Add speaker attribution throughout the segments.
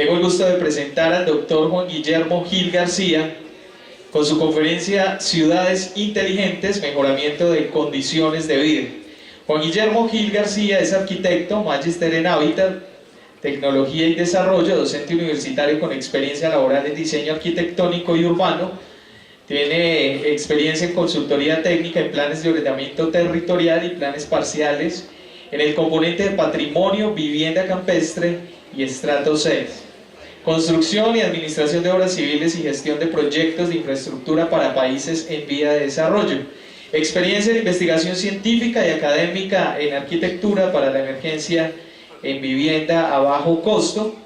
Speaker 1: Tengo el gusto de presentar al doctor Juan Guillermo Gil García con su conferencia Ciudades Inteligentes, Mejoramiento de Condiciones de Vida. Juan Guillermo Gil García es arquitecto, magíster en Hábitat, Tecnología y Desarrollo, docente universitario con experiencia laboral en diseño arquitectónico y urbano. Tiene experiencia en consultoría técnica en planes de ordenamiento territorial y planes parciales en el componente de patrimonio, vivienda campestre y estrato 6. Construcción y administración de obras civiles y gestión de proyectos de infraestructura para países en vía de desarrollo. Experiencia en investigación científica y académica en arquitectura para la emergencia en vivienda a bajo costo,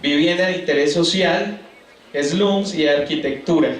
Speaker 1: vivienda de interés social, slums y arquitectura.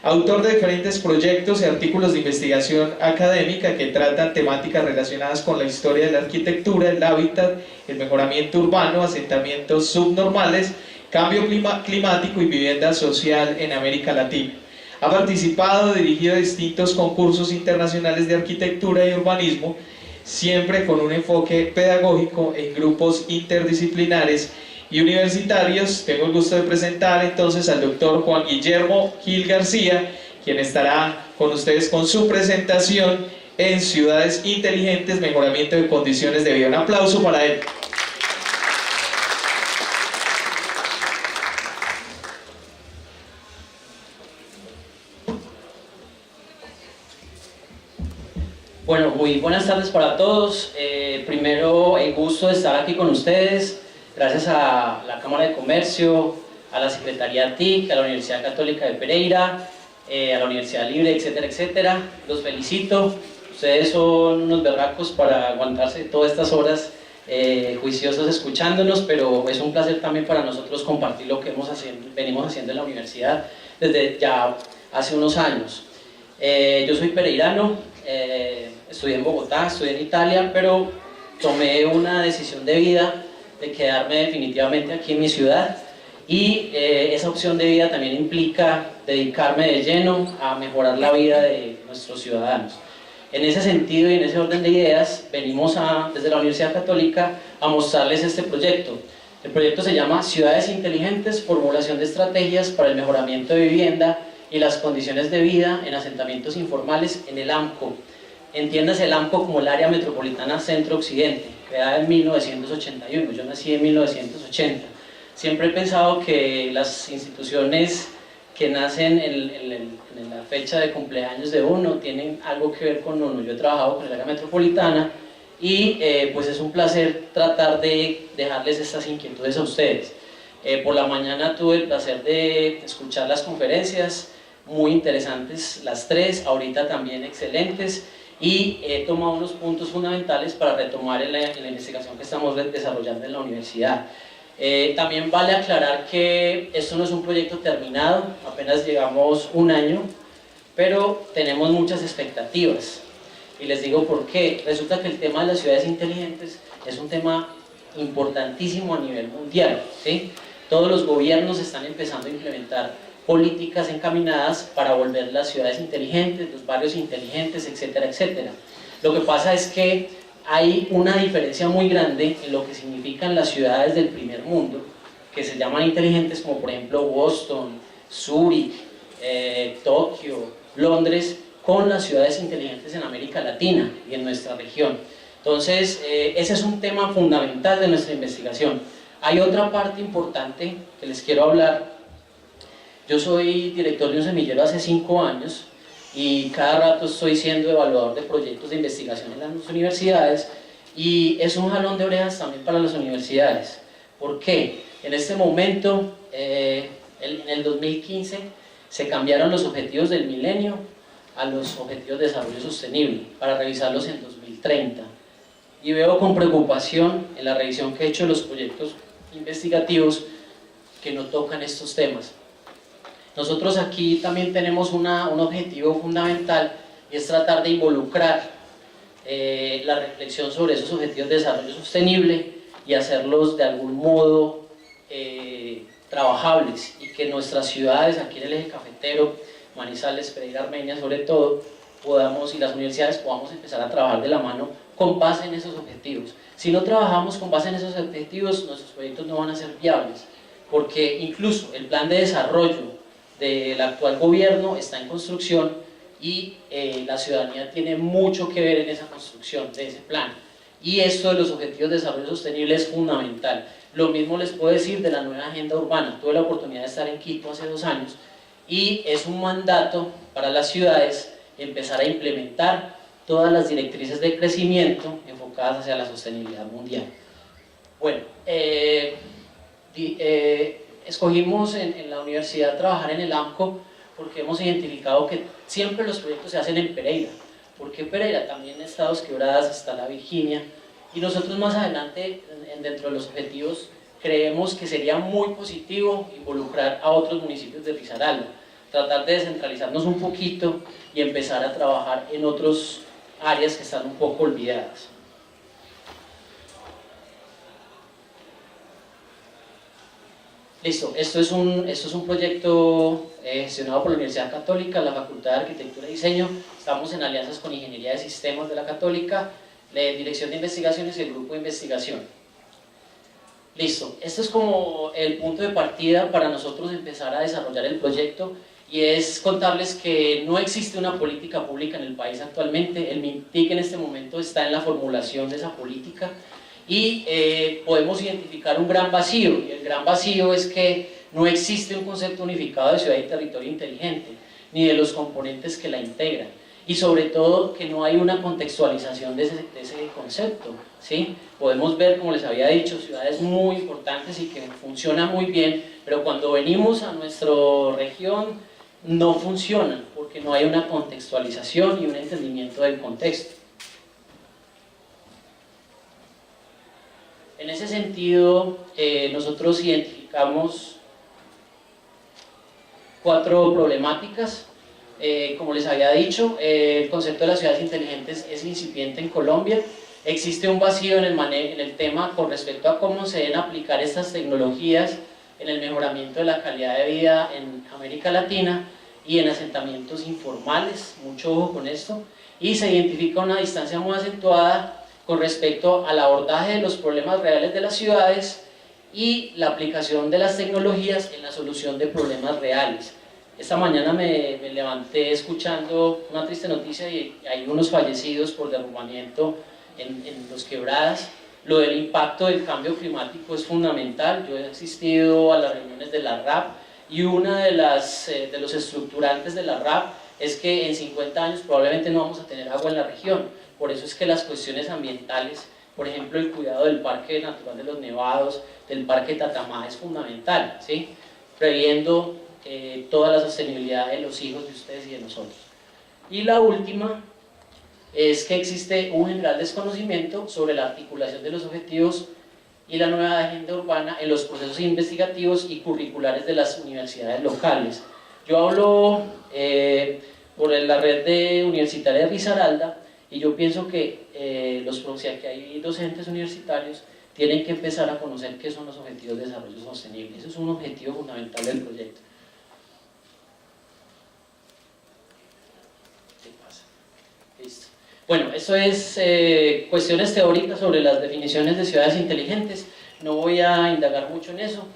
Speaker 1: Autor de diferentes proyectos y artículos de investigación académica que tratan temáticas relacionadas con la historia de la arquitectura, el hábitat, el mejoramiento urbano, asentamientos subnormales, cambio climático y vivienda social en América Latina. Ha participado, dirigido distintos concursos internacionales de arquitectura y urbanismo, siempre con un enfoque pedagógico en grupos interdisciplinares y universitarios. Tengo el gusto de presentar entonces al doctor Juan Guillermo Gil García, quien estará con ustedes con su presentación en Ciudades Inteligentes, Mejoramiento de Condiciones de Vida. Un aplauso para él.
Speaker 2: Bueno, muy buenas tardes para todos. Primero, el gusto de estar aquí con ustedes, gracias a la Cámara de Comercio, a la Secretaría TIC, a la Universidad Católica de Pereira, a la Universidad Libre, etcétera, etcétera. Los felicito. Ustedes son unos berracos para aguantarse todas estas horas juiciosos escuchándonos, pero es un placer también para nosotros compartir lo que venimos haciendo en la universidad desde ya hace unos años. Yo soy pereirano, estudié en Bogotá, estudié en Italia, pero tomé una decisión de vida de quedarme definitivamente aquí en mi ciudad, y esa opción de vida también implica dedicarme de lleno a mejorar la vida de nuestros ciudadanos. En ese sentido y en ese orden de ideas venimos desde la Universidad Católica a mostrarles este proyecto. El proyecto se llama Ciudades Inteligentes, formulación de estrategias para el mejoramiento de vivienda y las condiciones de vida en asentamientos informales en el AMCO. Entiéndase el AMCO como el Área Metropolitana Centro-Occidente, creada en 1981, yo nací en 1980. Siempre he pensado que las instituciones que nacen en la fecha de cumpleaños de uno tienen algo que ver con uno. Yo he trabajado con el Área Metropolitana y pues es un placer tratar de dejarles estas inquietudes a ustedes. Por la mañana tuve el placer de escuchar las conferencias, muy interesantes las tres, ahorita también excelentes, y he tomado unos puntos fundamentales para retomar en la investigación que estamos desarrollando en la universidad. También vale aclarar que esto no es un proyecto terminado, apenas llevamos un año, pero tenemos muchas expectativas, y les digo por qué. Resulta que el tema de las ciudades inteligentes es un tema importantísimo a nivel mundial, ¿sí? Todos los gobiernos están empezando a implementar políticas encaminadas para volver las ciudades inteligentes, los barrios inteligentes, etcétera, etcétera. Lo que pasa es que hay una diferencia muy grande en lo que significan las ciudades del primer mundo, que se llaman inteligentes, como por ejemplo Boston, Zúrich, Tokio, Londres, con las ciudades inteligentes en América Latina y en nuestra región. Entonces, ese es un tema fundamental de nuestra investigación. Hay otra parte importante que les quiero hablar. Yo soy director de un semillero hace 5 años y cada rato estoy siendo evaluador de proyectos de investigación en las universidades, y es un jalón de orejas también para las universidades. ¿Por qué? En este momento, en el 2015, se cambiaron los objetivos del milenio a los objetivos de desarrollo sostenible para revisarlos en 2030. Y veo con preocupación en la revisión que he hecho de los proyectos investigativos que no tocan estos temas. Nosotros aquí también tenemos un objetivo fundamental, y es tratar de involucrar la reflexión sobre esos objetivos de desarrollo sostenible y hacerlos de algún modo trabajables, y que nuestras ciudades aquí en el eje cafetero, Manizales, Pereira, Armenia sobre todo, y las universidades podamos empezar a trabajar de la mano con base en esos objetivos. Si no trabajamos con base en esos objetivos, nuestros proyectos no van a ser viables. porque incluso el plan de desarrollo del actual gobierno está en construcción y la ciudadanía tiene mucho que ver en esa construcción de ese plan. Y esto de los objetivos de desarrollo sostenible es fundamental. Lo mismo les puedo decir de la nueva agenda urbana. Tuve la oportunidad de estar en Quito hace 2 años y es un mandato para las ciudades empezar a implementar todas las directrices de crecimiento enfocadas hacia la sostenibilidad mundial. Bueno, escogimos en la universidad trabajar en el AMCO porque hemos identificado que siempre los proyectos se hacen en Pereira. ¿Por qué Pereira? También en Estados Quebradas está la Virginia, y nosotros más adelante, dentro de los objetivos, creemos que sería muy positivo involucrar a otros municipios de Risaralda, tratar de descentralizarnos un poquito y empezar a trabajar en otras áreas que están un poco olvidadas. Listo, esto es un proyecto gestionado por la Universidad Católica, la Facultad de Arquitectura y Diseño. Estamos en alianzas con Ingeniería de Sistemas de la Católica, la Dirección de Investigaciones y el Grupo de Investigación. Listo, esto es como el punto de partida para nosotros empezar a desarrollar el proyecto, y es contarles que no existe una política pública en el país actualmente. El MINTIC en este momento está en la formulación de esa política, y podemos identificar un gran vacío, y el gran vacío es que no existe un concepto unificado de ciudad y territorio inteligente, ni de los componentes que la integran, y sobre todo que no hay una contextualización de ese concepto, ¿sí? Podemos ver, como les había dicho, ciudades muy importantes y que funcionan muy bien, pero cuando venimos a nuestra región no funcionan, porque no hay una contextualización y un entendimiento del contexto. En ese sentido, nosotros identificamos 4 problemáticas. Como les había dicho, el concepto de las ciudades inteligentes es incipiente en Colombia. Existe un vacío en el tema con respecto a cómo se deben aplicar estas tecnologías en el mejoramiento de la calidad de vida en América Latina y en asentamientos informales, mucho ojo con esto, y se identifica una distancia muy acentuada con respecto al abordaje de los problemas reales de las ciudades y la aplicación de las tecnologías en la solución de problemas reales. Esta mañana me levanté escuchando una triste noticia, y hay unos fallecidos por derrumbamiento en Los Quebradas. Lo del impacto del cambio climático es fundamental. Yo he asistido a las reuniones de la RAP, y una de los estructurantes de la RAP es que en 50 años probablemente no vamos a tener agua en la región. Por eso es que las cuestiones ambientales, por ejemplo el cuidado del Parque Natural de los Nevados, del Parque Tatamá, es fundamental, ¿sí? Previendo toda la sostenibilidad de los hijos de ustedes y de nosotros. Y la última es que existe un general desconocimiento sobre la articulación de los objetivos y la nueva agenda urbana en los procesos investigativos y curriculares de las universidades locales. Yo hablo por la red universitaria de Risaralda, y yo pienso que si aquí hay docentes universitarios, tienen que empezar a conocer qué son los objetivos de desarrollo sostenible. Eso es un objetivo fundamental del proyecto. ¿Qué pasa? Listo. Bueno, eso es cuestiones teóricas sobre las definiciones de ciudades inteligentes. No voy a indagar mucho en eso.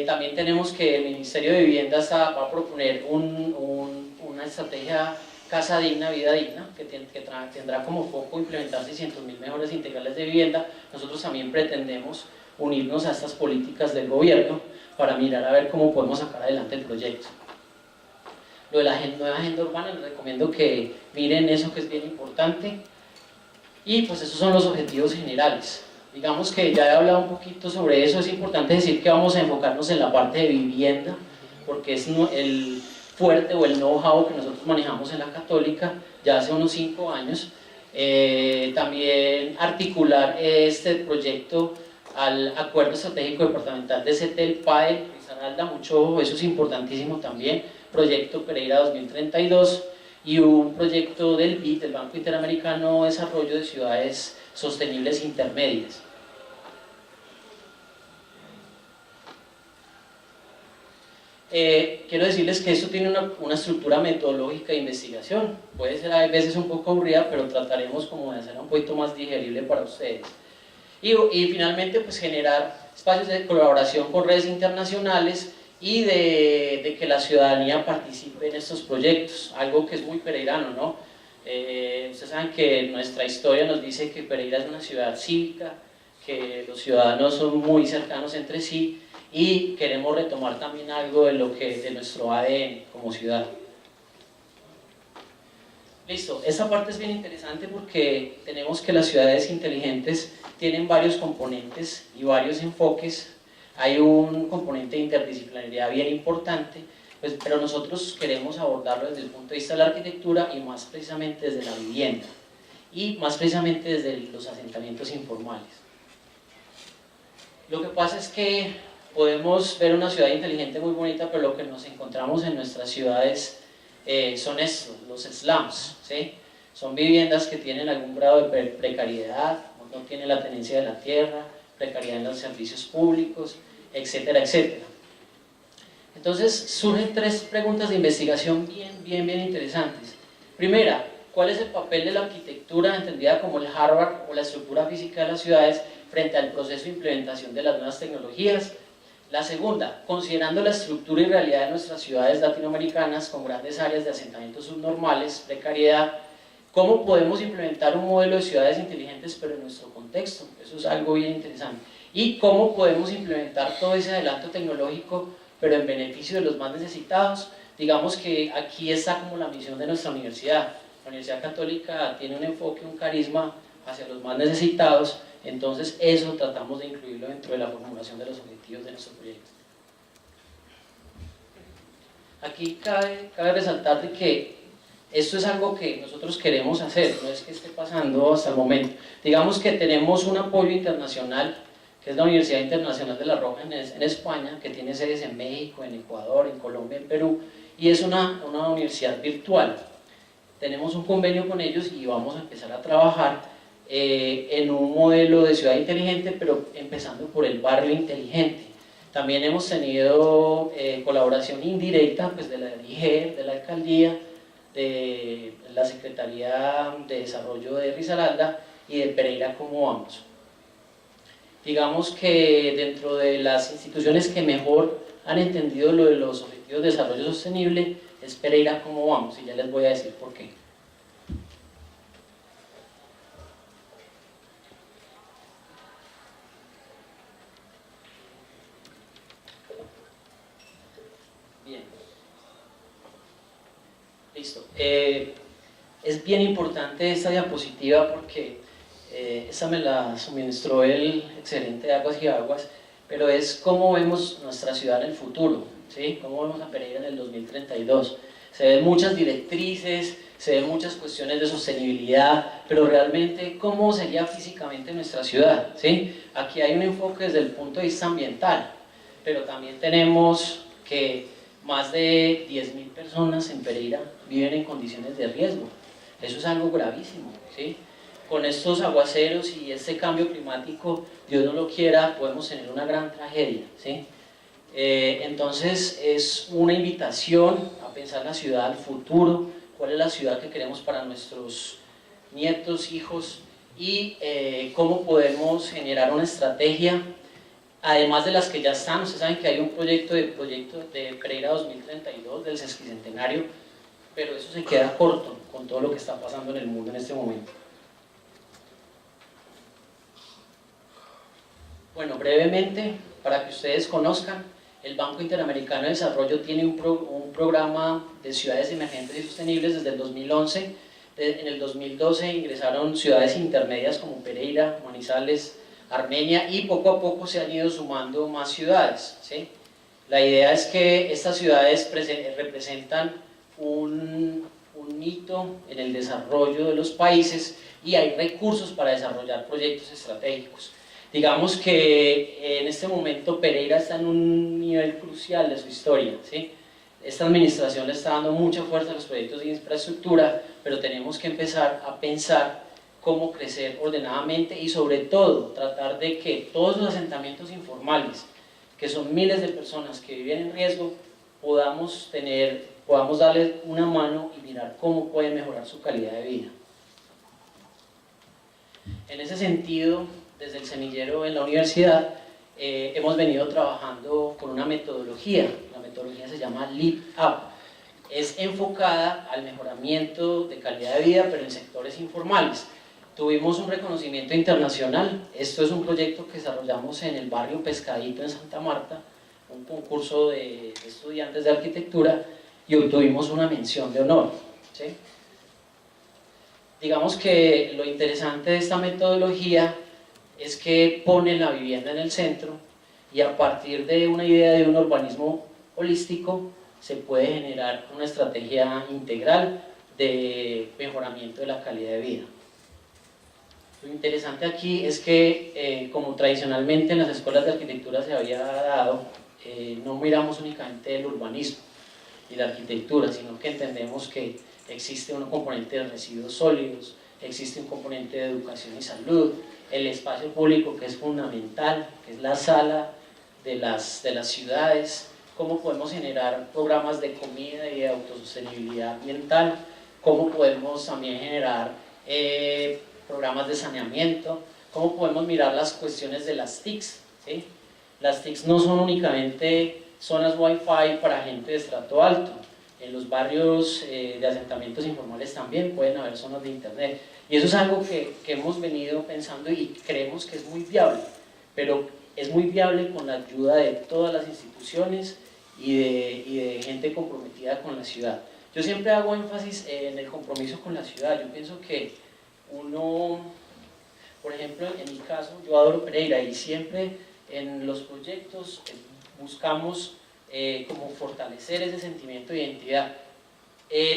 Speaker 2: También tenemos que el Ministerio de Vivienda va a proponer una estrategia Casa Digna, Vida Digna, que tendrá como foco implementar 600.000 mejoras integrales de vivienda. Nosotros también pretendemos unirnos a estas políticas del gobierno para mirar a ver cómo podemos sacar adelante el proyecto. Lo de la nueva agenda urbana, les recomiendo que miren eso, que es bien importante. Y pues esos son los objetivos generales. Digamos que ya he hablado un poquito sobre eso. Es importante decir que vamos a enfocarnos en la parte de vivienda, porque es el fuerte o el know-how que nosotros manejamos en la Católica ya hace unos 5 años. También articular este proyecto al Acuerdo Estratégico Departamental de CETEL, PAE, Risaralda, mucho ojo, eso es importantísimo también. Proyecto Pereira 2032 y un proyecto del BID, del Banco Interamericano de Desarrollo de Ciudades Sostenibles Intermedias. Quiero decirles que esto tiene una estructura metodológica de investigación. Puede ser a veces un poco aburrida, pero trataremos como de hacerla un poquito más digerible para ustedes. Y finalmente, pues generar espacios de colaboración con redes internacionales y de que la ciudadanía participe en estos proyectos, algo que es muy pereirano, ¿no? Ustedes saben que nuestra historia nos dice que Pereira es una ciudad cívica, que los ciudadanos son muy cercanos entre sí y queremos retomar también algo de nuestro ADN como ciudad. Listo, esta parte es bien interesante porque tenemos que las ciudades inteligentes tienen varios componentes y varios enfoques. Hay un componente de interdisciplinaridad bien importante, pues, pero nosotros queremos abordarlo desde el punto de vista de la arquitectura y más precisamente desde la vivienda y más precisamente desde los asentamientos informales. Lo que pasa es que podemos ver una ciudad inteligente muy bonita, pero lo que nos encontramos en nuestras ciudades son estos, los slums, ¿sí? Son viviendas que tienen algún grado de precariedad, no tienen la tenencia de la tierra, precariedad en los servicios públicos, etcétera, etcétera. Entonces surgen tres preguntas de investigación bien interesantes. Primera, ¿cuál es el papel de la arquitectura entendida como el hardware o la estructura física de las ciudades frente al proceso de implementación de las nuevas tecnologías? La segunda, considerando la estructura y realidad de nuestras ciudades latinoamericanas con grandes áreas de asentamientos subnormales, precariedad, ¿cómo podemos implementar un modelo de ciudades inteligentes pero en nuestro contexto? Eso es algo bien interesante. ¿Y cómo podemos implementar todo ese adelanto tecnológico pero en beneficio de los más necesitados? Digamos que aquí está como la misión de nuestra universidad. La Universidad Católica tiene un enfoque, un carisma hacia los más necesitados, entonces eso tratamos de incluirlo dentro de la formulación de los objetivos de nuestro proyecto. Aquí cabe resaltar de que esto es algo que nosotros queremos hacer, no es que esté pasando hasta el momento. Digamos que tenemos un apoyo internacional, que es la Universidad Internacional de La Roja en España, que tiene sedes en México, en Ecuador, en Colombia, en Perú, y es una universidad virtual. Tenemos un convenio con ellos y vamos a empezar a trabajar en un modelo de ciudad inteligente, pero empezando por el barrio inteligente. También hemos tenido colaboración indirecta pues, de la DIGER, de la Alcaldía, de la Secretaría de Desarrollo de Risaralda y de Pereira Cómo Vamos. Digamos que dentro de las instituciones que mejor han entendido lo de los objetivos de desarrollo sostenible es Pereira Cómo Vamos, y ya les voy a decir por qué. Bien. Listo. Es bien importante esta diapositiva porque esa me la suministró el excelente de Aguas y Aguas, pero es cómo vemos nuestra ciudad en el futuro, ¿sí? Cómo vemos a Pereira en el 2032. Se ven muchas directrices, se ven muchas cuestiones de sostenibilidad, pero realmente cómo sería físicamente nuestra ciudad, ¿sí? Aquí hay un enfoque desde el punto de vista ambiental, pero también tenemos que más de 10.000 personas en Pereira viven en condiciones de riesgo. Eso es algo gravísimo, ¿sí? Con estos aguaceros y este cambio climático, Dios no lo quiera, podemos tener una gran tragedia, ¿sí? Entonces es una invitación a pensar la ciudad al futuro, cuál es la ciudad que queremos para nuestros nietos, hijos, y cómo podemos generar una estrategia, además de las que ya están. Ustedes saben que hay un proyecto de Pereira 2032, del sesquicentenario, pero eso se queda corto con todo lo que está pasando en el mundo en este momento. Bueno, brevemente, para que ustedes conozcan, el Banco Interamericano de Desarrollo tiene un programa de ciudades emergentes y sostenibles desde el 2011. En el 2012 ingresaron ciudades intermedias como Pereira, Manizales, Armenia, y poco a poco se han ido sumando más ciudades, ¿sí? La idea es que estas ciudades representan un hito en el desarrollo de los países y hay recursos para desarrollar proyectos estratégicos. Digamos que en este momento Pereira está en un nivel crucial de su historia, ¿sí? Esta administración le está dando mucha fuerza a los proyectos de infraestructura, pero tenemos que empezar a pensar cómo crecer ordenadamente y sobre todo tratar de que todos los asentamientos informales, que son miles de personas que viven en riesgo, podamos darles una mano y mirar cómo pueden mejorar su calidad de vida. En ese sentido, desde el semillero en la universidad, hemos venido trabajando con una metodología. La metodología se llama Lead Up. Es enfocada al mejoramiento de calidad de vida, pero en sectores informales. Tuvimos un reconocimiento internacional. Esto es un proyecto que desarrollamos en el barrio Pescadito en Santa Marta, un concurso de estudiantes de arquitectura, y obtuvimos una mención de honor, ¿sí? Digamos que lo interesante de esta metodología es que pone la vivienda en el centro, y a partir de una idea de un urbanismo holístico se puede generar una estrategia integral de mejoramiento de la calidad de vida. Lo interesante aquí es que, como tradicionalmente en las escuelas de arquitectura se había dado, no miramos únicamente el urbanismo y la arquitectura, sino que entendemos que existe un componente de residuos sólidos, existe un componente de educación y salud, el espacio público, que es fundamental, que es la sala de las ciudades, cómo podemos generar programas de comida y de autosostenibilidad ambiental, cómo podemos también generar programas de saneamiento, cómo podemos mirar las cuestiones de las TICs, ¿sí? Las TICs no son únicamente zonas Wi-Fi para gente de estrato alto. En los barrios de asentamientos informales también pueden haber zonas de internet. Y eso es algo que hemos venido pensando y creemos que es muy viable, pero es muy viable con la ayuda de todas las instituciones y de gente comprometida con la ciudad. Yo siempre hago énfasis en el compromiso con la ciudad. Yo pienso que uno, por ejemplo, en mi caso, yo adoro Pereira y siempre en los proyectos buscamos como fortalecer ese sentimiento de identidad,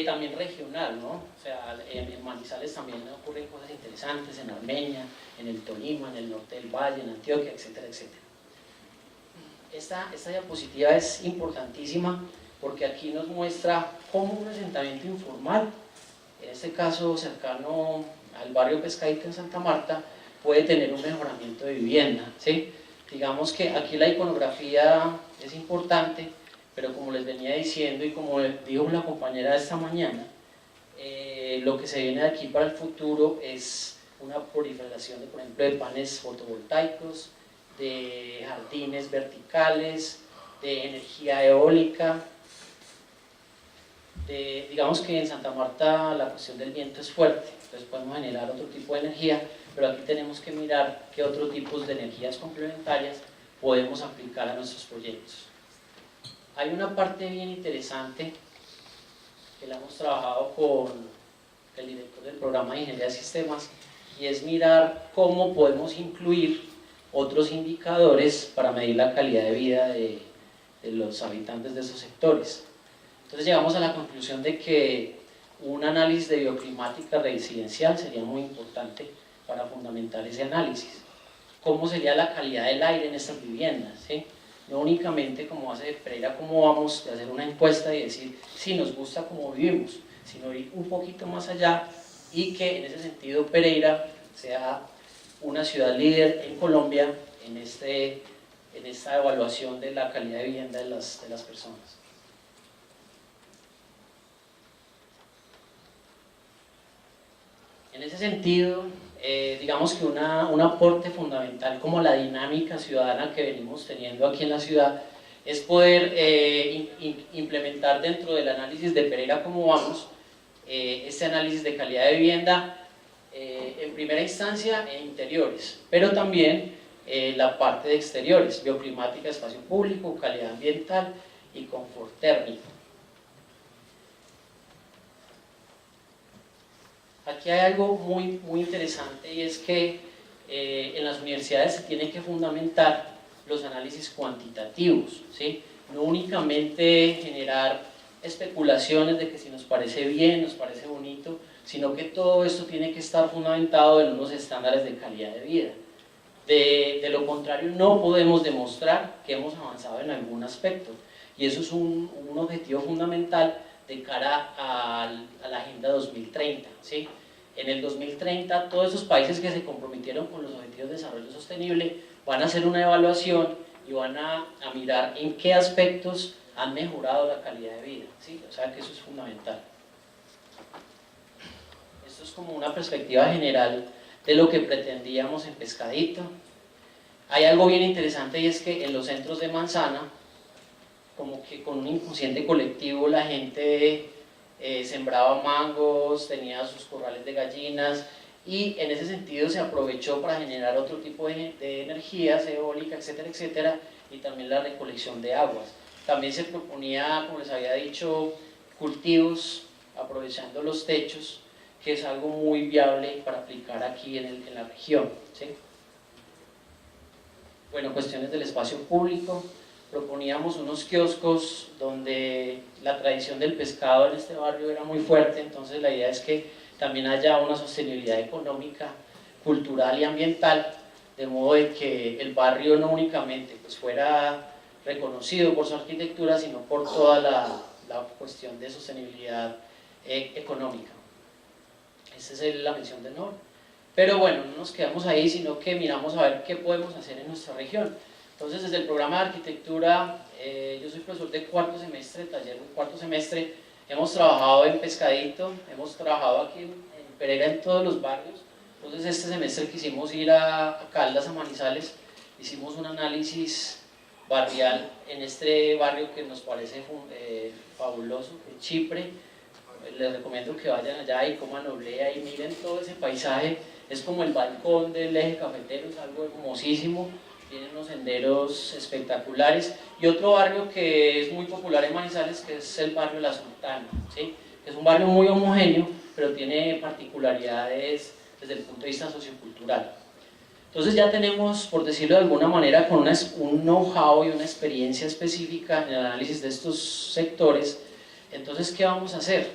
Speaker 2: también regional, ¿no? O sea, en Manizales también ocurren cosas interesantes, en Armenia, en el Tolima, en el norte del Valle, en Antioquia, etcétera, etcétera. Esta diapositiva es importantísima porque aquí nos muestra cómo un asentamiento informal, en este caso cercano al barrio Pescadito en Santa Marta, puede tener un mejoramiento de vivienda, ¿sí? Digamos que aquí la iconografía es importante, pero como les venía diciendo y como dijo la compañera esta mañana, lo que se viene de aquí para el futuro es una proliferación de, por ejemplo, de paneles fotovoltaicos, de jardines verticales, de energía eólica. Digamos que en Santa Marta la cuestión del viento es fuerte, entonces podemos generar otro tipo de energía, pero aquí tenemos que mirar qué otros tipos de energías complementarias podemos aplicar a nuestros proyectos. Hay una parte bien interesante que la hemos trabajado con el director del programa de Ingeniería de Sistemas, y es mirar cómo podemos incluir otros indicadores para medir la calidad de vida de los habitantes de esos sectores. Entonces llegamos a la conclusión de que un análisis de bioclimática residencial sería muy importante para fundamentar ese análisis. ¿Cómo sería la calidad del aire en estas viviendas? ¿Sí? No únicamente como hace Pereira, cómo vamos a hacer una encuesta y decir si nos gusta cómo vivimos, sino ir un poquito más allá y que en ese sentido Pereira sea una ciudad líder en Colombia en esta evaluación de la calidad de vivienda de las personas. En ese sentido, digamos que un aporte fundamental como la dinámica ciudadana que venimos teniendo aquí en la ciudad es poder implementar dentro del análisis de Pereira cómo vamos, este análisis de calidad de vivienda en primera instancia en interiores, pero también la parte de exteriores, bioclimática, espacio público, calidad ambiental y confort térmico. Aquí hay algo muy interesante, y es que en las universidades se tienen que fundamentar los análisis cuantitativos, ¿sí? No únicamente generar especulaciones de que si nos parece bien, nos parece bonito, sino que todo esto tiene que estar fundamentado en unos estándares de calidad de vida. De lo contrario, no podemos demostrar que hemos avanzado en algún aspecto, y eso es un objetivo fundamental de cara a la Agenda 2030, ¿sí? En el 2030, todos esos países que se comprometieron con los Objetivos de Desarrollo Sostenible van a hacer una evaluación y van a mirar en qué aspectos han mejorado la calidad de vida, ¿sí? O sea que eso es fundamental. Esto es como una perspectiva general de lo que pretendíamos en Pescadito. Hay algo bien interesante y es que en los centros de Manzana, como que con un inconsciente colectivo la gente sembraba mangos, tenía sus corrales de gallinas, y en ese sentido se aprovechó para generar otro tipo de energías eólica, etcétera, etcétera, y también la recolección de aguas. También se proponía, como les había dicho, cultivos aprovechando los techos, que es algo muy viable para aplicar aquí en la región, ¿sí? Bueno, cuestiones del espacio público. Proponíamos unos kioscos donde la tradición del pescado en este barrio era muy fuerte, entonces la idea es que también haya una sostenibilidad económica, cultural y ambiental, de modo de que el barrio no únicamente pues, fuera reconocido por su arquitectura, sino por toda la cuestión de sostenibilidad económica. Esa es la mención de honor. Pero bueno, no nos quedamos ahí, sino que miramos a ver qué podemos hacer en nuestra región. Entonces, desde el programa de arquitectura, yo soy profesor de cuarto semestre, taller de cuarto semestre, hemos trabajado en Pescadito, hemos trabajado aquí en Pereira en todos los barrios. Entonces, este semestre quisimos ir a Caldas, a Manizales, hicimos un análisis barrial en este barrio que nos parece fabuloso, en Chipre. Les recomiendo que vayan allá y coman oblea y miren todo ese paisaje. Es como el balcón del eje cafetero, es algo hermosísimo, tiene unos senderos espectaculares. Y otro barrio que es muy popular en Manizales, que es el barrio La Sultana, ¿sí? Que es un barrio muy homogéneo, pero tiene particularidades desde el punto de vista sociocultural. Entonces ya tenemos, por decirlo de alguna manera, con un know-how y una experiencia específica en el análisis de estos sectores. Entonces, ¿qué vamos a hacer?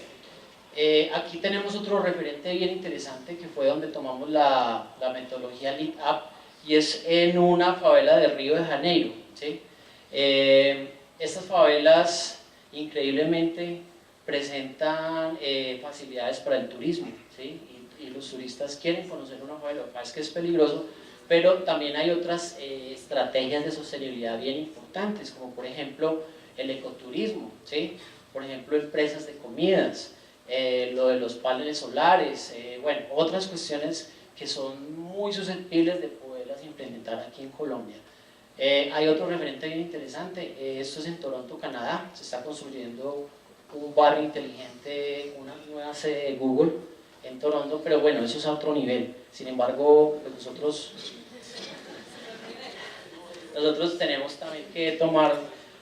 Speaker 2: Aquí tenemos otro referente bien interesante que fue donde tomamos la metodología Lead Up, y es en una favela de Río de Janeiro, ¿sí? Estas favelas increíblemente presentan facilidades para el turismo, ¿sí? Y los turistas quieren conocer una favela. Lo que pasa es que es peligroso, pero también hay otras estrategias de sostenibilidad bien importantes, como por ejemplo el ecoturismo, ¿sí? Por ejemplo empresas de comidas, lo de los paneles solares, bueno, otras cuestiones que son muy susceptibles de poderlas implementar aquí en Colombia. Hay otro referente bien interesante, esto es en Toronto, Canadá, se está construyendo un barrio inteligente, una nueva sede de Google en Toronto, pero bueno, eso es a otro nivel. Sin embargo, pues nosotros tenemos también que tomar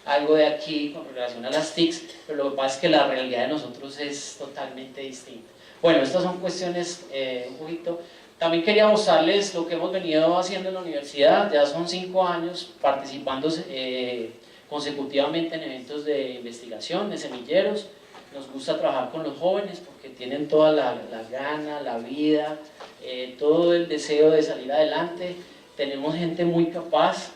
Speaker 2: algo de aquí con relación a las TICs, pero lo que pasa es que la realidad de nosotros es totalmente distinta. Bueno, estas son cuestiones un poquito. También quería mostrarles lo que hemos venido haciendo en la universidad. Ya son 5 años participando consecutivamente en eventos de investigación, de semilleros. Nos gusta trabajar con los jóvenes porque tienen toda la gana, la vida, todo el deseo de salir adelante. Tenemos gente muy capaz.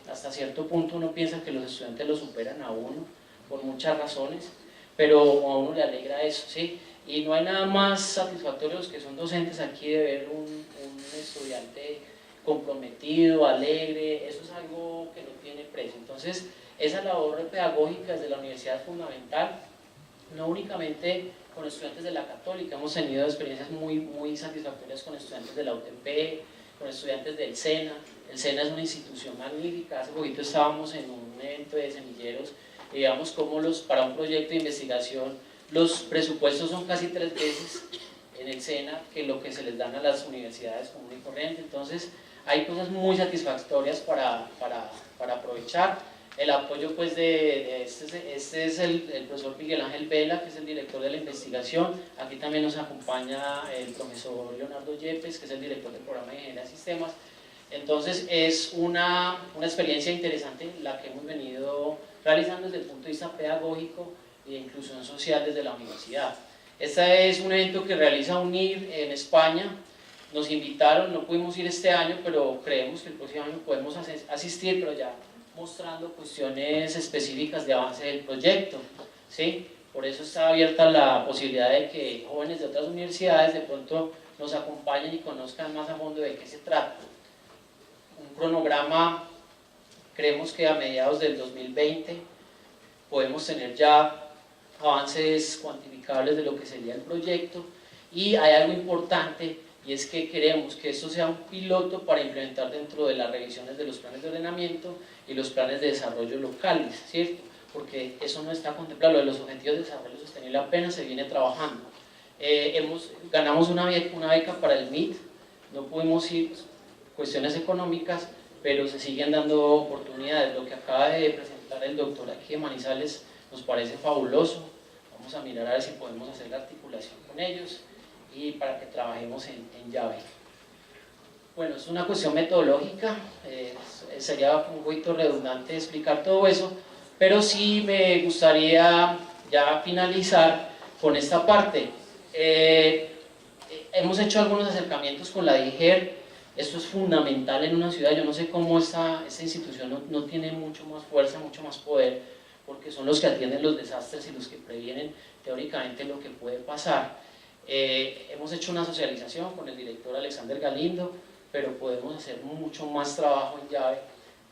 Speaker 2: Hasta cierto punto uno piensa que los estudiantes lo superan a uno por muchas razones, pero a uno le alegra eso, ¿sí? Y no hay nada más satisfactorio que son docentes aquí de ver un estudiante comprometido, alegre. Eso es algo que no tiene precio. Entonces, esa labor pedagógica desde la universidad es fundamental, no únicamente con estudiantes de la Católica. Hemos tenido experiencias muy satisfactorias con estudiantes de la UTP, con estudiantes del SENA. El SENA es una institución magnífica. Hace poquito estábamos en un evento de semilleros y digamos cómo para un proyecto de investigación los presupuestos son casi 3 veces en el SENA que lo que se les dan a las universidades común y corriente. Entonces hay cosas muy satisfactorias para aprovechar. El apoyo pues este es el profesor Miguel Ángel Vela, que es el director de la investigación. Aquí también nos acompaña el profesor Leonardo Yepes, que es el director del programa de Ingeniería de Sistemas. Entonces es una experiencia interesante la que hemos venido realizando desde el punto de vista pedagógico y de inclusión social desde la universidad. Este es un evento que realiza UNIR en España. Nos invitaron, no pudimos ir este año, pero creemos que el próximo año podemos asistir, pero ya mostrando cuestiones específicas de avance del proyecto, ¿sí? Por eso está abierta la posibilidad de que jóvenes de otras universidades de pronto nos acompañen y conozcan más a fondo de qué se trata. Un cronograma, creemos que a mediados del 2020 podemos tener ya avances cuantificables de lo que sería el proyecto. Y hay algo importante, y es que queremos que esto sea un piloto para implementar dentro de las revisiones de los planes de ordenamiento y los planes de desarrollo locales, ¿cierto? Porque eso no está contemplado, lo de los objetivos de desarrollo sostenible apenas se viene trabajando. Ganamos una beca para el MIT, no pudimos ir, cuestiones económicas, pero se siguen dando oportunidades. Lo que acaba de presentar el doctor aquí de Manizales nos parece fabuloso. Vamos a mirar a ver si podemos hacer la articulación con ellos y para que trabajemos en llave. Bueno, es una cuestión metodológica, sería un poquito redundante explicar todo eso, pero sí me gustaría ya finalizar con esta parte. Hemos hecho algunos acercamientos con la DIGER. Esto es fundamental en una ciudad. Yo no sé cómo esta institución no tiene mucho más fuerza, mucho más poder, porque son los que atienden los desastres y los que previenen teóricamente lo que puede pasar. Hemos hecho una socialización con el director Alexander Galindo, pero podemos hacer mucho más trabajo en llave,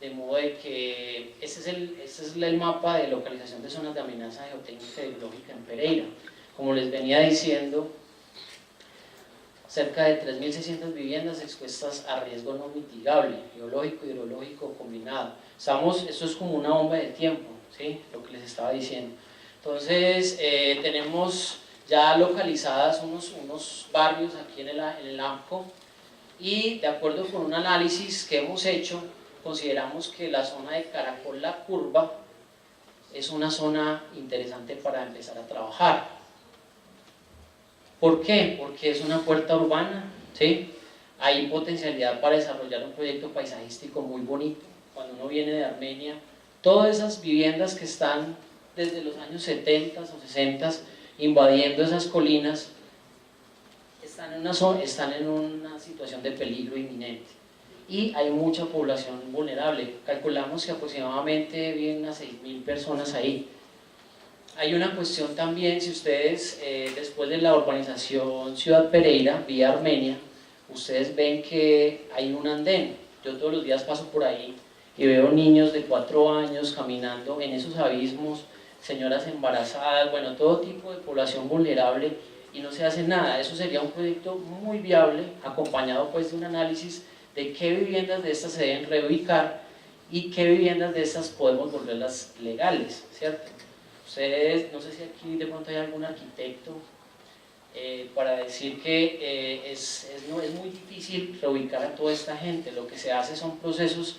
Speaker 2: de modo de que este es el mapa de localización de zonas de amenaza geotécnica y biológica en Pereira. Como les venía diciendo, cerca de 3.600 viviendas expuestas a riesgo no mitigable, biológico y hidrológico combinado. Esto es como una bomba de tiempo, ¿sí? Lo que les estaba diciendo. Entonces, tenemos ya localizadas unos barrios aquí en el AMCO, y de acuerdo con un análisis que hemos hecho, consideramos que la zona de Caracol La Curva es una zona interesante para empezar a trabajar. ¿Por qué? Porque es una puerta urbana, ¿sí? Hay potencialidad para desarrollar un proyecto paisajístico muy bonito. Cuando uno viene de Armenia, todas esas viviendas que están desde los años 70 o 60 invadiendo esas colinas, están en una situación de peligro inminente. Y hay mucha población vulnerable. Calculamos que aproximadamente viven a 6.000 personas ahí. Hay una cuestión también, si ustedes, después de la urbanización Ciudad Pereira, vía Armenia, ustedes ven que hay un andén. Yo todos los días paso por ahí y veo niños de 4 años caminando en esos abismos, señoras embarazadas, bueno, todo tipo de población vulnerable, y no se hace nada. Eso sería un proyecto muy viable, acompañado pues de un análisis de qué viviendas de estas se deben reubicar y qué viviendas de estas podemos volverlas legales, ¿cierto? Ustedes, no sé si aquí de pronto hay algún arquitecto para decir que es muy difícil reubicar a toda esta gente. Lo que se hace son procesos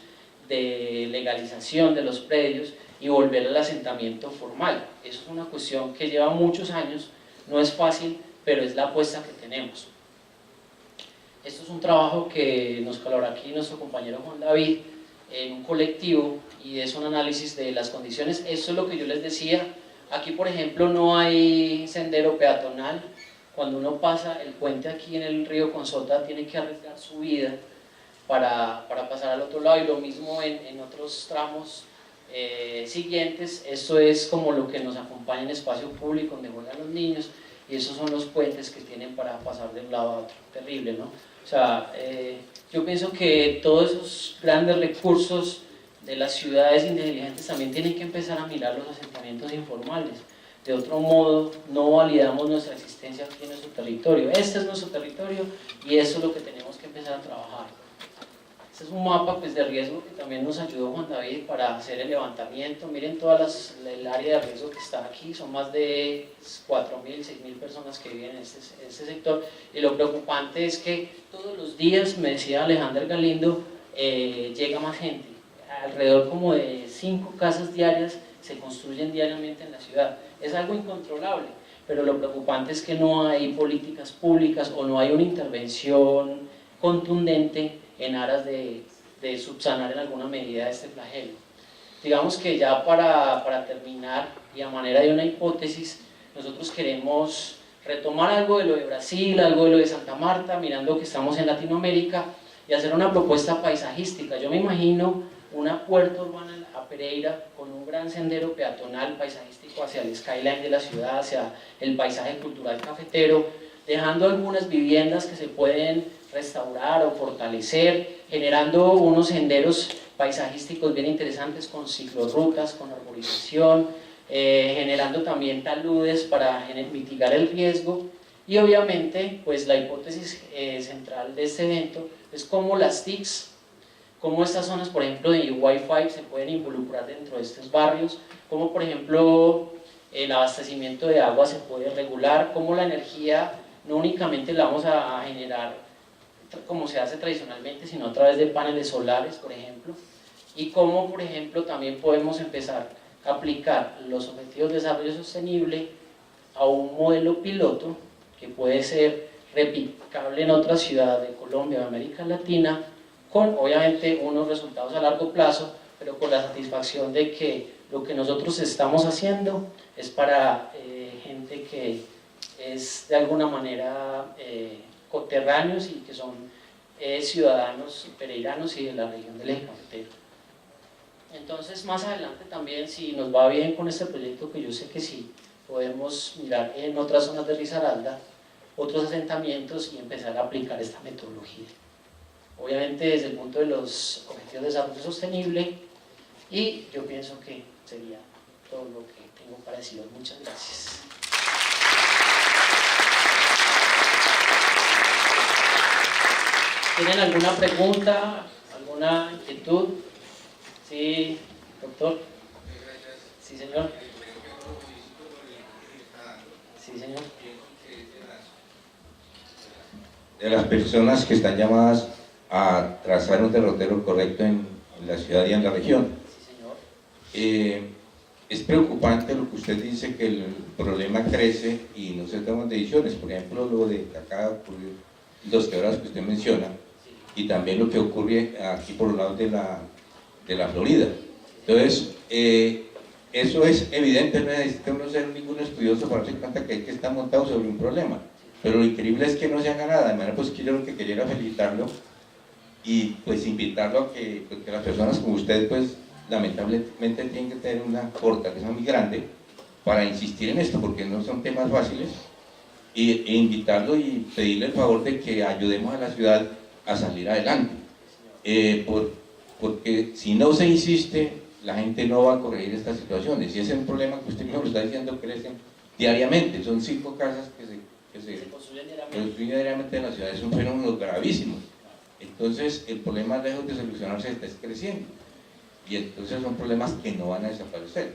Speaker 2: de legalización de los predios y volver al asentamiento formal. Eso es una cuestión que lleva muchos años, no es fácil, pero es la apuesta que tenemos. Esto es un trabajo que nos colabora aquí nuestro compañero Juan David en un colectivo, y es un análisis de las condiciones. Esto es lo que yo les decía. Aquí, por ejemplo, no hay sendero peatonal. Cuando uno pasa el puente aquí en el río Consota, tiene que arriesgar su vida para pasar al otro lado, y lo mismo en otros tramos siguientes. Esto es como lo que nos acompaña en espacio público donde juegan los niños, y esos son los puentes que tienen para pasar de un lado a otro. Terrible, ¿no? O sea, yo pienso que todos esos grandes recursos de las ciudades inteligentes también tienen que empezar a mirar los asentamientos informales. De otro modo, no validamos nuestra existencia aquí en nuestro territorio. Este es nuestro territorio y eso es lo que tenemos que empezar a trabajar. Este es un mapa pues, de riesgo que también nos ayudó Juan David para hacer el levantamiento. Miren el área de riesgo que está aquí, son más de 4.000, 6.000 personas que viven en este sector, y lo preocupante es que todos los días, me decía Alexander Galindo, llega más gente. Alrededor como de 5 casas diarias se construyen diariamente en la ciudad. Es algo incontrolable, pero lo preocupante es que no hay políticas públicas o no hay una intervención contundente en aras de subsanar en alguna medida este flagelo. Digamos que ya para terminar, y a manera de una hipótesis, nosotros queremos retomar algo de lo de Brasil, algo de lo de Santa Marta, mirando que estamos en Latinoamérica, y hacer una propuesta paisajística. Yo me imagino una puerta urbana a Pereira con un gran sendero peatonal paisajístico hacia el skyline de la ciudad, hacia el paisaje cultural cafetero, dejando algunas viviendas que se pueden restaurar o fortalecer, generando unos senderos paisajísticos bien interesantes con ciclorrutas, con arborización, generando también taludes para mitigar el riesgo, Y obviamente, pues la hipótesis central de este evento es cómo las TICs, cómo estas zonas, por ejemplo, de Wi-Fi se pueden involucrar dentro de estos barrios, cómo, por ejemplo, el abastecimiento de agua se puede regular, cómo la energía no únicamente la vamos a generar como se hace tradicionalmente, sino a través de paneles solares, por ejemplo, y cómo, por ejemplo, también podemos empezar a aplicar los objetivos de desarrollo sostenible a un modelo piloto que puede ser replicable en otras ciudades de Colombia o América Latina, con obviamente unos resultados a largo plazo, pero con la satisfacción de que lo que nosotros estamos haciendo es para gente que es de alguna manera coterráneos y que son ciudadanos pereiranos y de la región del Eje Cafetero. Entonces, más adelante también, si nos va bien con este proyecto, que yo sé que sí, podemos mirar en otras zonas de Risaralda, otros asentamientos y empezar a aplicar esta metodología. Obviamente desde el punto de los objetivos de desarrollo sostenible, y yo pienso que sería todo lo que tengo para deciros. Muchas gracias. ¿Tienen alguna pregunta, alguna inquietud? Sí, doctor. Sí, señor. Sí, señor.
Speaker 3: De las personas que están llamadas a trazar un derrotero correcto en la ciudad y en la región.
Speaker 2: Sí, señor.
Speaker 3: Es preocupante lo que usted dice, que el problema crece y no se toman decisiones. Por ejemplo, lo de que acaba de ocurrir, los quebrados que usted menciona, y también lo que ocurre aquí por los lados de la Florida. Entonces, eso es evidente, no necesita uno ser ningún estudioso para darse cuenta que está montado sobre un problema. Pero lo increíble es que no se haga nada. De manera pues que yo lo que quería era felicitarlo y pues invitarlo a que las personas como usted pues lamentablemente tienen que tener una fortaleza muy grande para insistir en esto, porque no son temas fáciles, e invitarlo y pedirle el favor de que ayudemos a la ciudad a salir adelante, porque si no se insiste, la gente no va a corregir estas situaciones, y ese es un problema que usted mismo lo está diciendo, crecen diariamente. Son 5 casas que se construyen diariamente en la ciudad. Es un fenómeno gravísimo. Entonces el problema, lejos de solucionarse, está creciendo, y entonces son problemas que no van a desaparecer.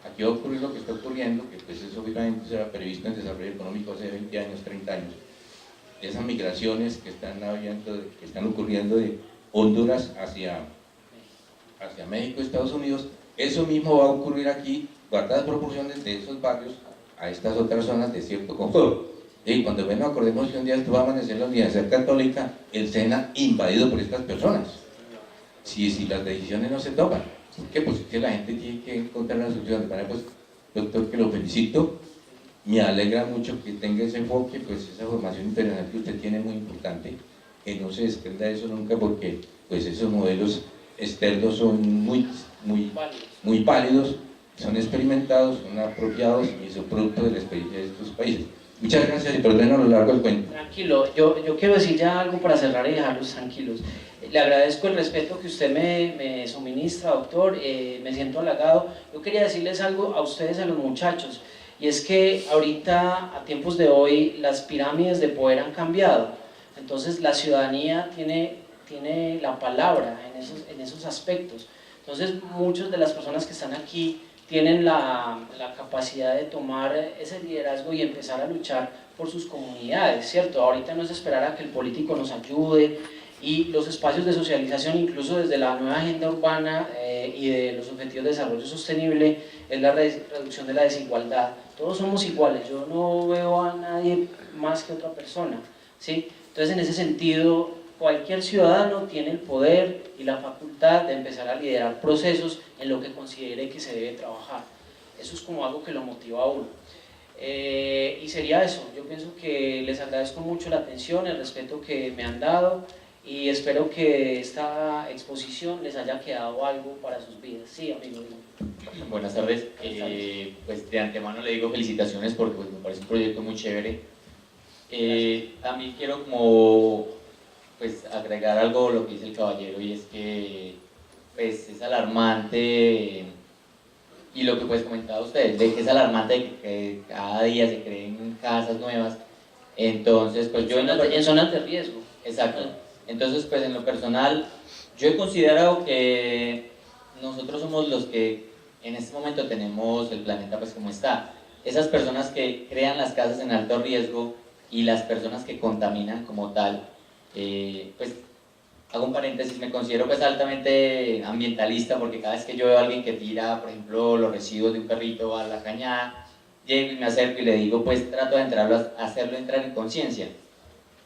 Speaker 3: Aquí va a ocurrir lo que está ocurriendo, que pues eso obviamente será previsto en desarrollo económico hace 20 años, 30 años. Esas migraciones que están ocurriendo de Honduras hacia México y Estados Unidos, eso mismo va a ocurrir aquí, guardadas proporciones de esos barrios a estas otras zonas de cierto confort. Y cuando menos acordemos que un día esto va a amanecer la Universidad Católica, el SENA invadido por estas personas, si las decisiones no se toman. ¿Por qué? Pues que la gente tiene que encontrar una solución. De manera, pues, doctor, que lo felicito, me alegra mucho que tenga ese enfoque, pues esa formación internacional que usted tiene es muy importante, que no se desprenda de eso nunca, porque pues esos modelos externos son muy pálidos, son experimentados, son apropiados y son producto de la experiencia de estos países. Muchas gracias y perdón a lo largo del cuento.
Speaker 2: Tranquilo, yo quiero decir ya algo para cerrar y dejarlos tranquilos. Le agradezco el respeto que usted me suministra, doctor, me siento halagado. Yo quería decirles algo a ustedes, a los muchachos, y es que ahorita, a tiempos de hoy, las pirámides de poder han cambiado. Entonces la ciudadanía tiene la palabra en esos aspectos. Entonces muchas de las personas que están aquí tienen la capacidad de tomar ese liderazgo y empezar a luchar por sus comunidades, ¿cierto? Ahorita no es esperar a que el político nos ayude, y los espacios de socialización, incluso desde la nueva agenda urbana y de los objetivos de desarrollo sostenible, es la reducción de la desigualdad. Todos somos iguales, yo no veo a nadie más que otra persona, ¿sí? Entonces, en ese sentido, cualquier ciudadano tiene el poder y la facultad de empezar a liderar procesos en lo que considere que se debe trabajar. Eso es como algo que lo motiva a uno. Y sería eso. Yo pienso que les agradezco mucho la atención, el respeto que me han dado, y espero que esta exposición les haya quedado algo para sus vidas. Sí, amigo.
Speaker 4: Buenas tardes. Pues de antemano le digo felicitaciones porque pues, me parece un proyecto muy chévere. También quiero como pues agregar algo a lo que dice el caballero, y es que pues es alarmante, y lo que pues comentaba usted, de que es alarmante que cada día se creen casas nuevas, Entonces, pues yo
Speaker 2: en zonas de riesgo.
Speaker 4: Exacto. Entonces, pues en lo personal, yo he considerado que nosotros somos los que en este momento tenemos el planeta pues como está. Esas personas que crean las casas en alto riesgo y las personas que contaminan como tal, pues hago un paréntesis, me considero pues altamente ambientalista porque cada vez que yo veo a alguien que tira, por ejemplo, los residuos de un perrito a la cañada, llego y me acerco y le digo, pues trato de hacerlo entrar en conciencia.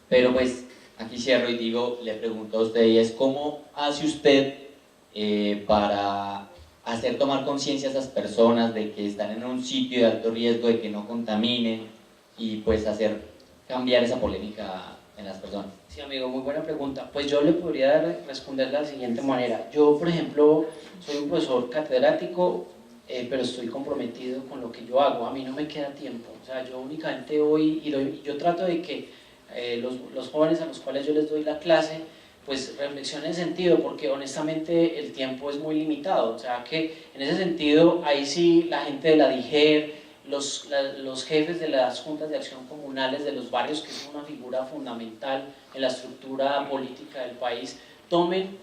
Speaker 4: Pero pues aquí cierro y digo, le pregunto a usted, y es ¿cómo hace usted para hacer tomar conciencia a esas personas de que están en un sitio de alto riesgo, de que no contaminen y pues hacer cambiar esa polémica en las personas?
Speaker 2: Sí, amigo, muy buena pregunta. Pues yo le podría responder de la siguiente manera. Yo, por ejemplo, soy un profesor catedrático, pero estoy comprometido con lo que yo hago. A mí no me queda tiempo. O sea, yo únicamente voy y yo trato de que los jóvenes a los cuales yo les doy la clase, pues reflexionen en sentido, porque honestamente el tiempo es muy limitado. O sea, que en ese sentido, ahí sí la gente de la DIGER, los jefes de las juntas de acción comunales de los barrios, que es una figura fundamental en la estructura política del país, tomen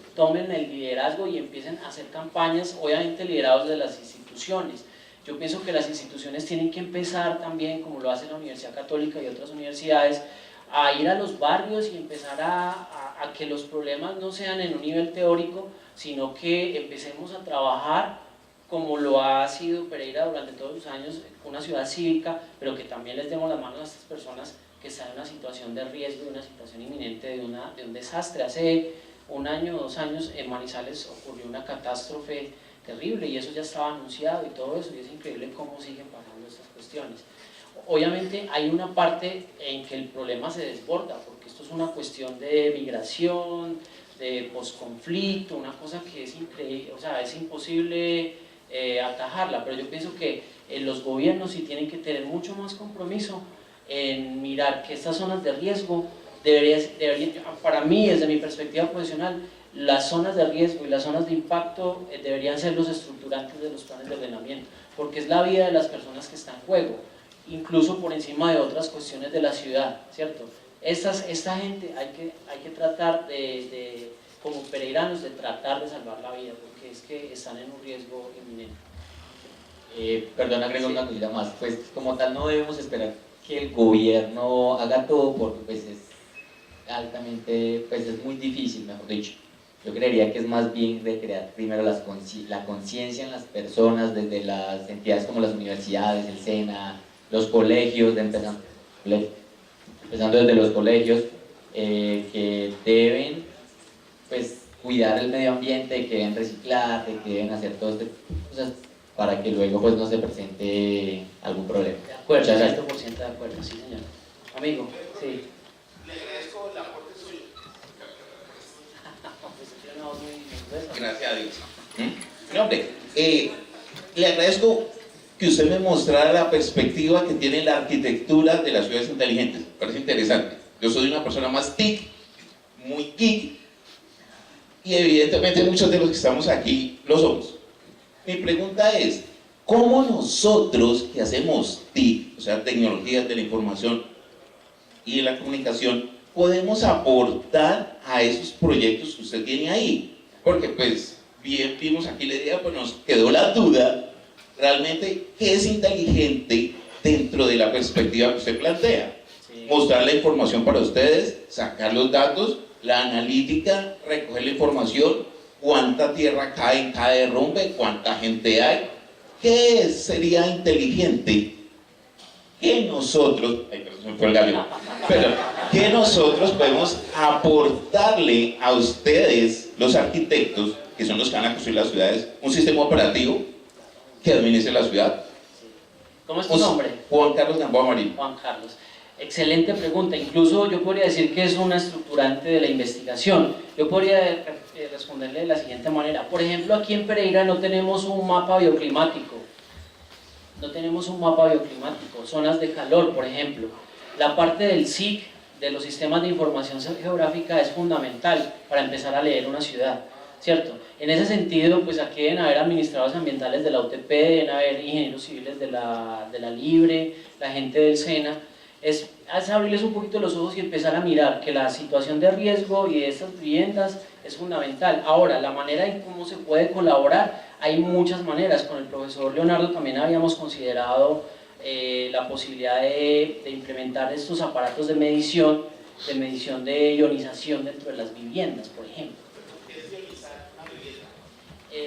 Speaker 2: el liderazgo y empiecen a hacer campañas, obviamente liderados de las instituciones. Yo pienso que las instituciones tienen que empezar también, como lo hace la Universidad Católica y otras universidades, a ir a los barrios y empezar a que los problemas no sean en un nivel teórico, sino que empecemos a trabajar como lo ha sido Pereira durante todos los años, una ciudad cívica, pero que también les demos las manos a estas personas que están en una situación de riesgo, de una situación inminente, de un desastre. Hace un año o 2 años en Manizales ocurrió una catástrofe terrible y eso ya estaba anunciado y todo eso, y es increíble cómo siguen pasando estas cuestiones. Obviamente hay una parte en que el problema se desborda, porque esto es una cuestión de migración, de posconflicto, una cosa que es increíble, o sea, es imposible atajarla, pero yo pienso que los gobiernos sí tienen que tener mucho más compromiso en mirar que estas zonas de riesgo deberían, para mí, desde mi perspectiva profesional, las zonas de riesgo y las zonas de impacto deberían ser los estructurantes de los planes de ordenamiento, porque es la vida de las personas que está en juego, incluso por encima de otras cuestiones de la ciudad, ¿cierto? Esta gente hay que tratar como pereiranos, de tratar de salvar la vida, porque es que están en un riesgo inminente.
Speaker 4: Perdón, agrego una cosita más, pues como tal no debemos esperar que el gobierno haga todo porque pues es altamente, pues es muy difícil, mejor dicho. Yo creería que es más bien de crear primero la conciencia en las personas, desde las entidades como las universidades, el SENA, los colegios, empezando desde los colegios, que deben pues cuidar el medio ambiente, que deben reciclar, que deben hacer todas estas cosas para que luego pues no se presente algún problema.
Speaker 2: De acuerdo, 100% de acuerdo, sí señor. Amigo, sí.
Speaker 5: Le agradezco el aporte suyo.
Speaker 6: Gracias a Dios. No, hombre, le agradezco que usted me mostrara la perspectiva que tiene la arquitectura de las ciudades inteligentes. Me parece interesante. Yo soy una persona más TIC, muy geek, y evidentemente muchos de los que estamos aquí lo somos. Mi pregunta es, ¿cómo nosotros que hacemos TIC, o sea, tecnologías de la información y de la comunicación, podemos aportar a esos proyectos que usted tiene ahí? Porque pues bien vimos aquí la idea, pues nos quedó la duda, realmente, ¿qué es inteligente dentro de la perspectiva que usted plantea? Sí. Mostrar la información para ustedes, sacar los datos, la analítica, recoger la información, cuánta tierra cae en cada derrumbe, cuánta gente hay. ¿Qué sería inteligente? Que nosotros, ay, perdón, se me fue el gallo, pero que nosotros podemos aportarle a ustedes, los arquitectos, que son los que van a construir las ciudades, un sistema operativo que administre la ciudad.
Speaker 2: ¿Cómo es tu nombre?
Speaker 6: Juan Carlos Gamboa Marín.
Speaker 2: Juan Carlos. Excelente pregunta. Incluso yo podría decir que es una estructurante de la investigación. Yo podría responderle de la siguiente manera. Por ejemplo, aquí en Pereira no tenemos un mapa bioclimático. No tenemos un mapa bioclimático. Zonas de calor, por ejemplo. La parte del SIC, de los sistemas de información geográfica, es fundamental para empezar a leer una ciudad, ¿cierto? En ese sentido, pues aquí deben haber administradores ambientales de la UTP, deben haber ingenieros civiles de la Libre, la gente del SENA. Es es abrirles un poquito los ojos y empezar a mirar que la situación de riesgo y de estas viviendas es fundamental. Ahora, la manera en cómo se puede colaborar, hay muchas maneras. Con el profesor Leonardo también habíamos considerado la posibilidad de implementar estos aparatos de medición de ionización dentro de las viviendas, por ejemplo.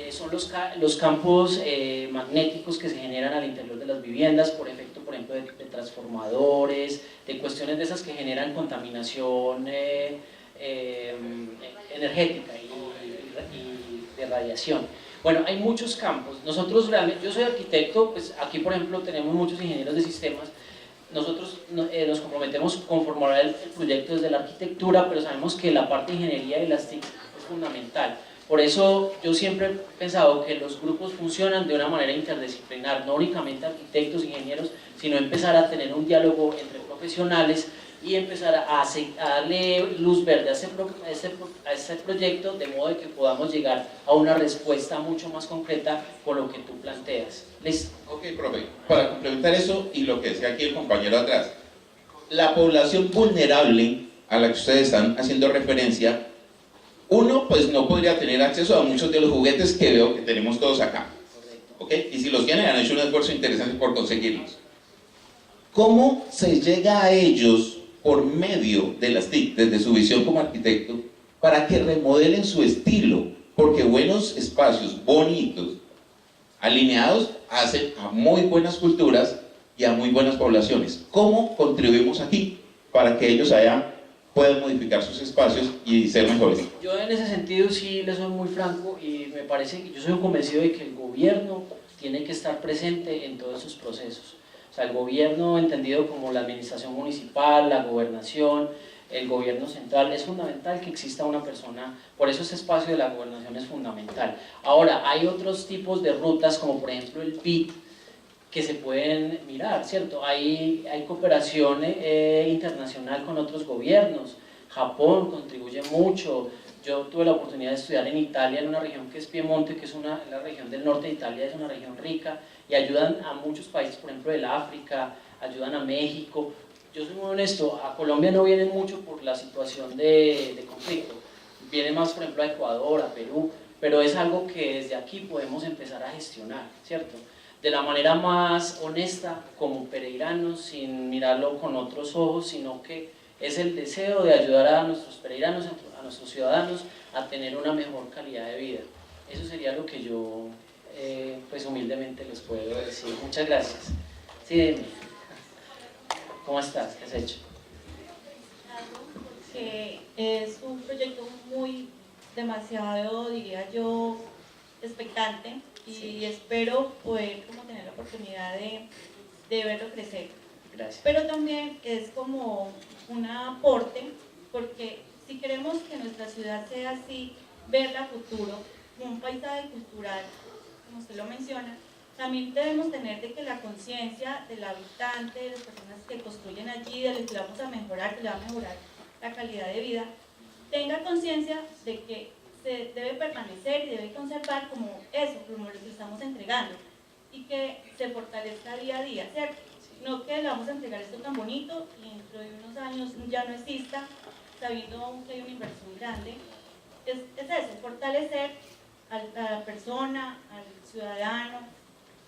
Speaker 2: Son los campos magnéticos que se generan al interior de las viviendas por efecto, por ejemplo, de transformadores, de cuestiones de esas que generan contaminación energética y de radiación. Bueno, hay muchos campos. Nosotros realmente, yo soy arquitecto, pues aquí por ejemplo tenemos muchos ingenieros de sistemas. Nosotros nos comprometemos con formular el proyecto desde la arquitectura, pero sabemos que la parte de ingeniería y las TIC es fundamental. Por eso yo siempre he pensado que los grupos funcionan de una manera interdisciplinar, no únicamente arquitectos, ingenieros, sino empezar a tener un diálogo entre profesionales y empezar a darle luz verde a este proyecto, de modo de que podamos llegar a una respuesta mucho más concreta con lo que tú planteas. ¿Listo?
Speaker 6: Ok, profe, para complementar eso y lo que decía aquí el compañero atrás, la población vulnerable a la que ustedes están haciendo referencia, uno pues no podría tener acceso a muchos de los juguetes que veo que tenemos todos acá, ¿ok? Y si los tienen, han hecho un esfuerzo interesante por conseguirlos. ¿Cómo se llega a ellos por medio de las TIC, desde su visión como arquitecto, para que remodelen su estilo? Porque buenos espacios, bonitos, alineados, hacen a muy buenas culturas y a muy buenas poblaciones. ¿Cómo contribuimos aquí para que ellos allá puedan modificar sus espacios y ser mejores?
Speaker 2: Yo en ese sentido sí les soy muy franco y me parece que yo soy convencido de que el gobierno tiene que estar presente en todos esos procesos. O sea, el gobierno entendido como la administración municipal, la gobernación, el gobierno central, es fundamental que exista una persona, por eso este espacio de la gobernación es fundamental. Ahora, hay otros tipos de rutas, como por ejemplo el PIT, que se pueden mirar, ¿cierto? Hay cooperación internacional con otros gobiernos. Japón contribuye mucho. Yo tuve la oportunidad de estudiar en Italia, en una región que es Piemonte, que es la región del norte de Italia, es una región rica, y ayudan a muchos países, por ejemplo del África, ayudan a México. Yo soy muy honesto, a Colombia no vienen mucho por la situación de conflicto, viene más por ejemplo a Ecuador, a Perú, pero es algo que desde aquí podemos empezar a gestionar, ¿cierto? De la manera más honesta, como pereiranos, sin mirarlo con otros ojos, sino que es el deseo de ayudar a nuestros pereiranos, a nuestros ciudadanos, a tener una mejor calidad de vida. Eso sería lo que yo, pues humildemente les puedo decir. Muchas gracias. Sí, dime. ¿Cómo estás? ¿Qué has hecho?
Speaker 7: Que es un proyecto demasiado, diría yo, expectante, y sí, espero poder como tener la oportunidad de verlo crecer.
Speaker 2: Gracias.
Speaker 7: Pero también es como un aporte, porque si queremos que nuestra ciudad sea así, verla a futuro, como un paisaje cultural, como usted lo menciona, también debemos tener de que la conciencia del habitante, de las personas que construyen allí, de lo que vamos a mejorar, que le va a mejorar la calidad de vida, tenga conciencia de que se debe permanecer y debe conservar como eso, como lo que estamos entregando, y que se fortalezca día a día, ¿cierto? No que le vamos a entregar esto tan bonito y dentro de unos años ya no exista, sabiendo aún que hay una inversión grande. Es eso, fortalecer a la persona, al ciudadano,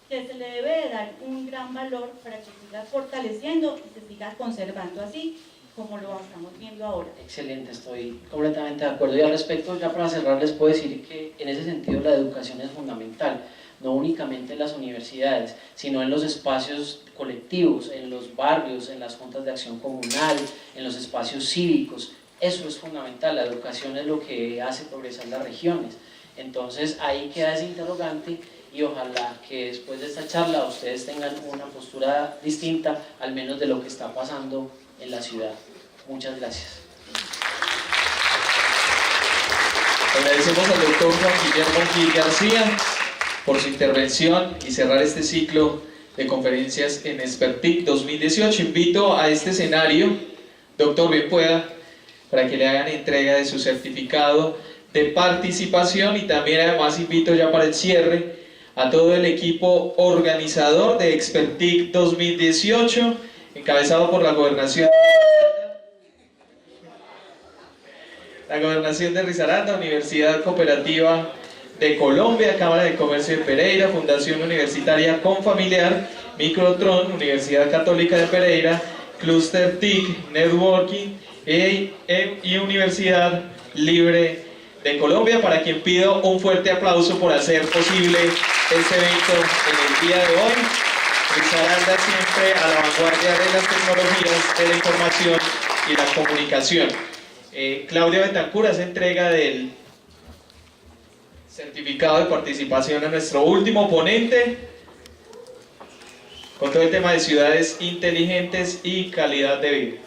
Speaker 7: que se le debe de dar un gran valor para que siga fortaleciendo y se siga conservando así como lo estamos viendo ahora.
Speaker 2: Excelente, estoy completamente de acuerdo. Y al respecto, ya para cerrar, les puedo decir que en ese sentido la educación es fundamental, no únicamente en las universidades, sino en los espacios colectivos, en los barrios, en las juntas de acción comunal, en los espacios cívicos. Eso es fundamental, la educación es lo que hace progresar las regiones. Entonces ahí queda ese interrogante y ojalá que después de esta charla ustedes tengan una postura distinta, al menos de lo que está pasando en la ciudad. Muchas gracias.
Speaker 1: Agradecemos al doctor Juan Guillermo Gil García por su intervención y cerrar este ciclo de conferencias en Expertic 2018. Invito a este escenario, doctor, bien pueda, para que le hagan entrega de su certificado de participación, y también además invito ya para el cierre a todo el equipo organizador de Expertic 2018, encabezado por la gobernación de Risaralda, Universidad Cooperativa de Colombia, Cámara de Comercio de Pereira, Fundación Universitaria Confamiliar, Microtron, Universidad Católica de Pereira, Cluster TIC, Networking y Universidad Libre de Colombia, para quien pido un fuerte aplauso por hacer posible este evento en el día de hoy. Risaralda siempre a la vanguardia de las tecnologías de la información y la comunicación. Claudia Betancourt hace entrega del certificado de participación a nuestro último ponente con todo el tema de ciudades inteligentes y calidad de vida.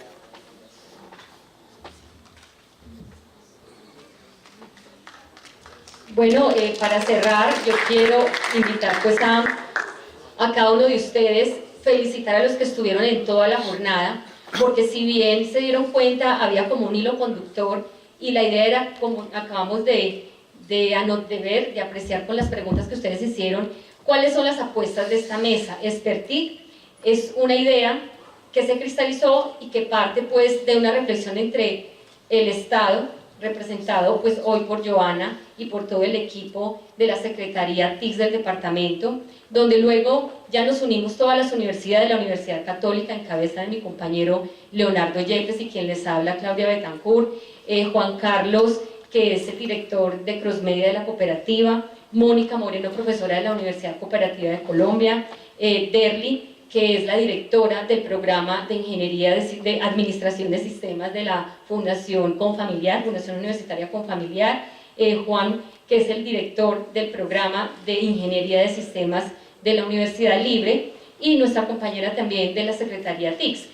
Speaker 8: Bueno, para cerrar, yo quiero invitar pues a cada uno de ustedes, felicitar a los que estuvieron en toda la jornada, porque si bien se dieron cuenta, había como un hilo conductor y la idea era, como acabamos de ver, de apreciar con las preguntas que ustedes hicieron, cuáles son las apuestas de esta mesa. Expertic es una idea que se cristalizó y que parte pues de una reflexión entre el Estado, representado pues hoy por Joana y por todo el equipo de la Secretaría TIC del departamento, donde luego ya nos unimos todas las universidades, la Universidad Católica en cabeza de mi compañero Leonardo Yepes y quien les habla, Claudia Betancourt, Juan Carlos, que es el director de Crossmedia de la cooperativa, Mónica Moreno, profesora de la Universidad Cooperativa de Colombia, Derly, que es la directora del programa de Ingeniería de Administración de Sistemas de la Fundación Confamiliar, Fundación Universitaria Confamiliar, Juan, que es el director del programa de Ingeniería de Sistemas de la Universidad Libre, y nuestra compañera también de la Secretaría TICS.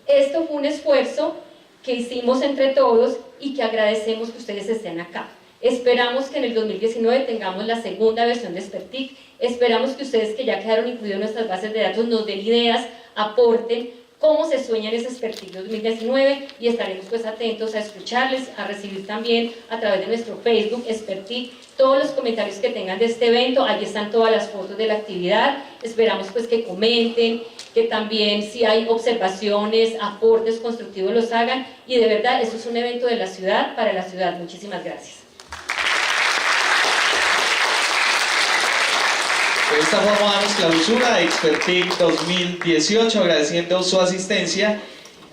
Speaker 8: Esto fue un esfuerzo que hicimos entre todos y que agradecemos que ustedes estén acá. Esperamos que en el 2019 tengamos la segunda versión de Expertic. Esperamos que ustedes que ya quedaron incluidos en nuestras bases de datos nos den ideas, aporten cómo se sueña en ese Expertic 2019 y estaremos pues atentos a escucharles, a recibir también a través de nuestro Facebook Expertic todos los comentarios que tengan de este evento. Allí están todas las fotos de la actividad. Esperamos pues que comenten, que también si hay observaciones, aportes constructivos los hagan, y de verdad esto es un evento de la ciudad para la ciudad. Muchísimas gracias.
Speaker 1: De esta forma damos clausura a Expertic 2018, agradeciendo su asistencia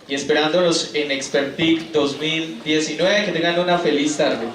Speaker 1: y esperándolos en Expertic 2019. Que tengan una feliz tarde.